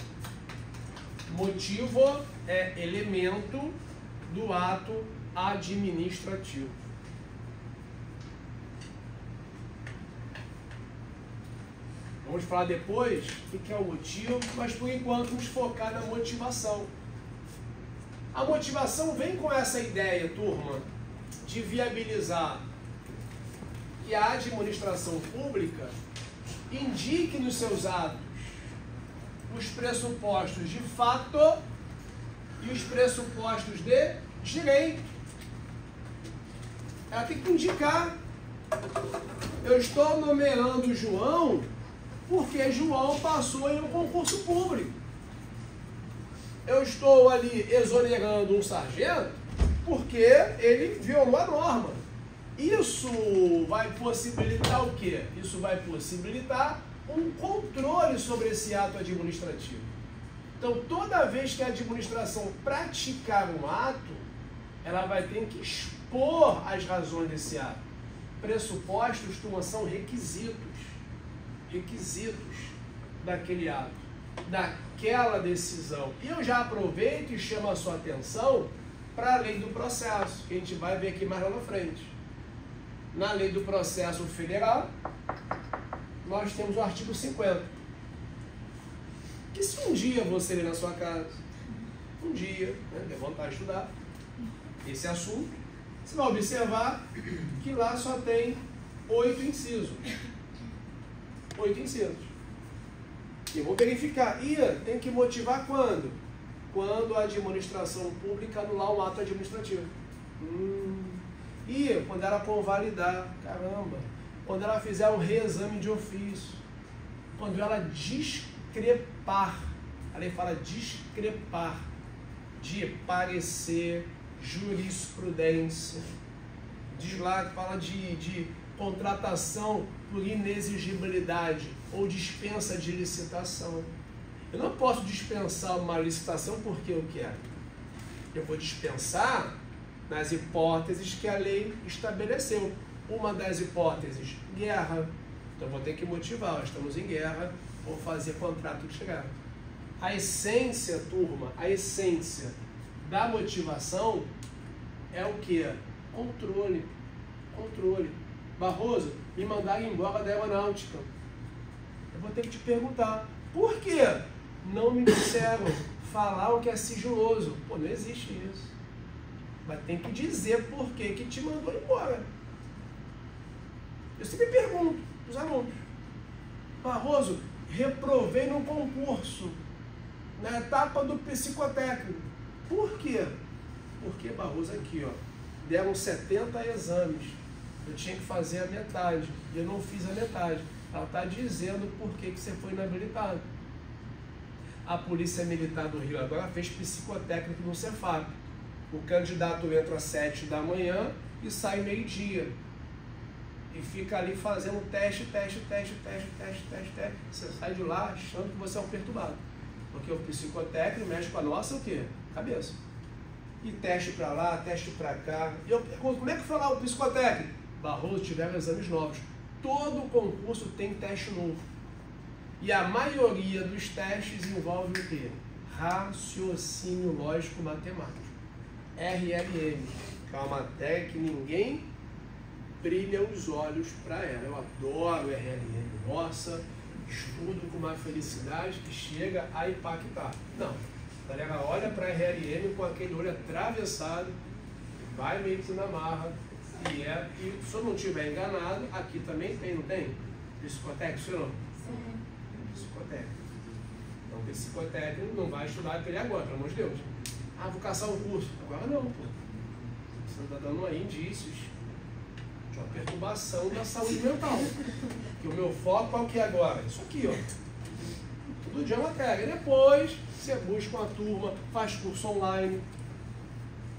Motivo é elemento do ato administrativo. Vamos falar depois o que é o motivo, mas por enquanto vamos focar na motivação. A motivação vem com essa ideia, turma, de viabilizar que a administração pública indique nos seus atos os pressupostos de fato e os pressupostos de direito. Ela tem que indicar. Eu estou nomeando João porque João passou em um concurso público. Eu estou ali exonerando um sargento porque ele violou a norma. Isso vai possibilitar o quê? Isso vai possibilitar um controle sobre esse ato administrativo. Então, toda vez que a administração praticar um ato, ela vai ter que expor as razões desse ato. Pressupostos são requisitos daquele ato, daquela decisão. E eu já aproveito e chamo a sua atenção para a lei do processo, que a gente vai ver aqui mais lá na frente. Na lei do processo federal, nós temos o artigo 50. Que se um dia você ler na sua casa, um dia, der vontade de estudar esse assunto, você vai observar que lá só tem 8 incisos. 8 incisos. E eu vou verificar. E tem que motivar quando? Quando a administração pública anular um ato administrativo. E quando ela convalidar, caramba, quando ela fizer um reexame de ofício, quando ela discrepar, a lei fala discrepar, de parecer, jurisprudência, diz lá que fala de contratação por inexigibilidade ou dispensa de licitação. Eu não posso dispensar uma licitação porque eu quero. Eu vou dispensar nas hipóteses que a lei estabeleceu. Uma das hipóteses, guerra. Então vou ter que motivar, estamos em guerra, vou fazer contrato de guerra. A essência, turma, a essência da motivação é o que? Controle. Controle. Barroso, me mandaram embora da aeronáutica. Eu vou ter que te perguntar, por quê? Não me disseram, falaram que é sigiloso. Pô, não existe isso. Mas tem que dizer por que te mandou embora. Eu sempre pergunto para os alunos, Barroso, reprovei no concurso, na etapa do psicotécnico. Por quê? Porque, Barroso, aqui, ó, deram 70 exames. Eu tinha que fazer a metade. E eu não fiz a metade. Ela está dizendo por que você foi inabilitado. A Polícia Militar do Rio agora fez psicotécnico no Cefap. O candidato entra às 7 da manhã e sai meio-dia. E fica ali fazendo teste. Você sai de lá achando que você é um perturbado. Porque o psicotécnico mexe com a nossa o quê? Cabeça. E teste para lá, teste para cá. E eu pergunto, como é que foi lá o psicotécnico? Barroso, tiveram exames novos. Todo concurso tem teste novo. E a maioria dos testes envolve o quê? Raciocínio lógico matemático. RLM, que é uma matéria que ninguém brilha os olhos para ela. Eu adoro RLM. Nossa, estudo com uma felicidade que chega a impactar. Não. A galera olha para a RLM com aquele olho atravessado, vai meio que na marra, e se eu não estiver enganado, aqui também tem, não tem? Psicotécnico, senhor não? Sim. Psicotécnico. Então, psicotécnico não vai estudar para ele agora, pelo amor de Deus. Ah, vou caçar um curso. Agora não, pô. Você está dando aí indícios de uma perturbação da saúde mental. Que o meu foco é o que agora? Isso aqui, ó. Todo dia é uma matéria. Depois, você busca uma turma, faz curso online.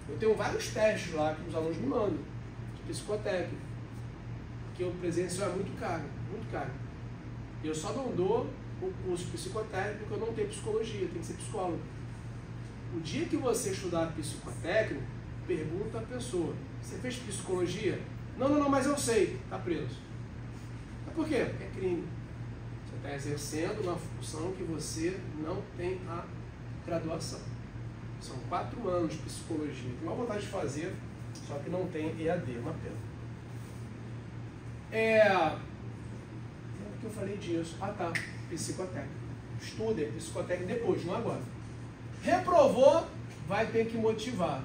Eu tenho vários testes lá que os alunos me mandam, de psicotécnico. Porque o presencial é muito caro, muito caro. Eu só não dou o curso psicotécnico porque eu não tenho psicologia, tem que ser psicólogo. O dia que você estudar psicotécnico, pergunta a pessoa: você fez psicologia? Não, mas eu sei. Está preso. Mas por quê? É crime. Você está exercendo uma função que você não tem a graduação. São 4 anos de psicologia. Tenho uma vontade de fazer, só que não tem EAD, uma pena. Porque eu falei disso. Ah tá, psicotécnico. Estude psicotécnico depois, não agora. Reprovou, vai ter que motivar.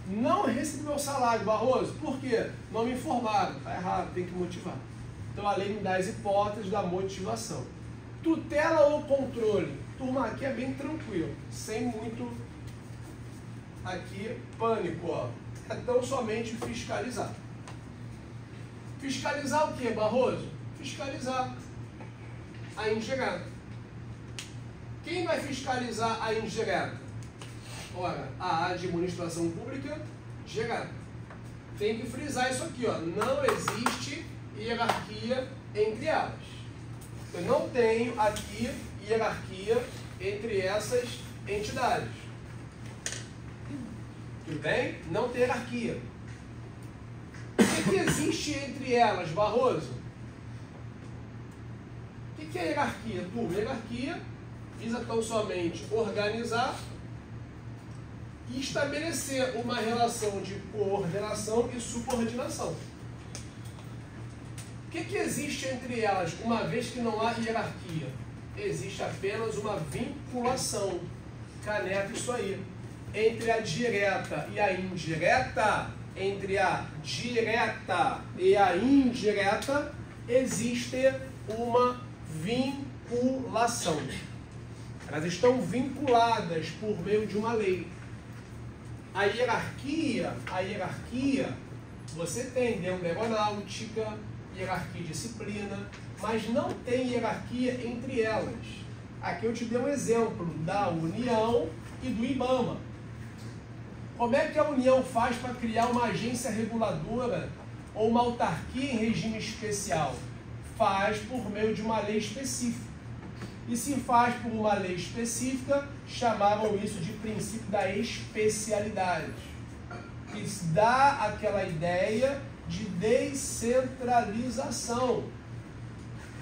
Não recebeu o salário, Barroso. Por quê? Não me informaram. Está errado, tem que motivar. Então a lei me dá as hipóteses da motivação. Tutela ou controle? Turma, aqui é bem tranquilo, sem muito aqui pânico, ó. É tão somente fiscalizar. Fiscalizar o que, Barroso? Fiscalizar a indireta. Quem vai fiscalizar a indireta? Ora, a administração pública direta. Tem que frisar isso aqui, ó. Não existe hierarquia entre elas. Eu não tenho aqui hierarquia entre essas entidades. Tudo bem? Não tem hierarquia. O que existe entre elas, Barroso? O que é hierarquia, turma? Hierarquia visa tão somente organizar e estabelecer uma relação de coordenação e subordinação. O que existe entre elas, uma vez que não há hierarquia? Existe apenas uma vinculação. Caneta isso aí. Entre a direta e a indireta, entre a direta e a indireta, existe uma vinculação. Elas estão vinculadas por meio de uma lei. A hierarquia, você tem dentro da aeronáutica, hierarquia de disciplina, mas não tem hierarquia entre elas. Aqui eu te dei um exemplo da União e do IBAMA. Como é que a União faz para criar uma agência reguladora ou uma autarquia em regime especial? Faz por meio de uma lei específica. E se faz por uma lei específica, chamavam isso de princípio da especialidade. Que dá aquela ideia de descentralização.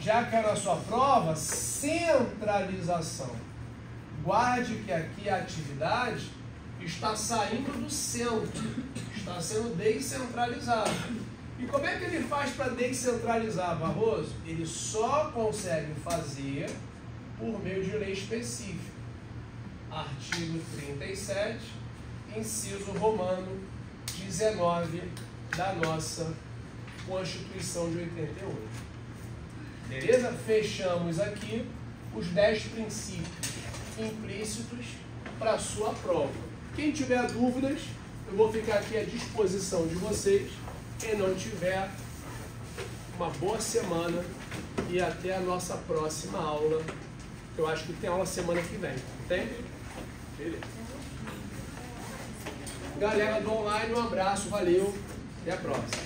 Já que era a sua prova, centralização. Guarde que aqui a atividade está saindo do centro, está sendo descentralizada. E como é que ele faz para descentralizar, Barroso? Ele só consegue fazer por meio de lei específica. Artigo 37, inciso romano 19 da nossa Constituição de 88. Beleza? Fechamos aqui os 10 princípios implícitos para a sua prova. Quem tiver dúvidas, eu vou ficar aqui à disposição de vocês. Quem não tiver, uma boa semana e até a nossa próxima aula. Eu acho que tem aula semana que vem. Tem? Beleza. Galera do online, um abraço, valeu. Até a próxima.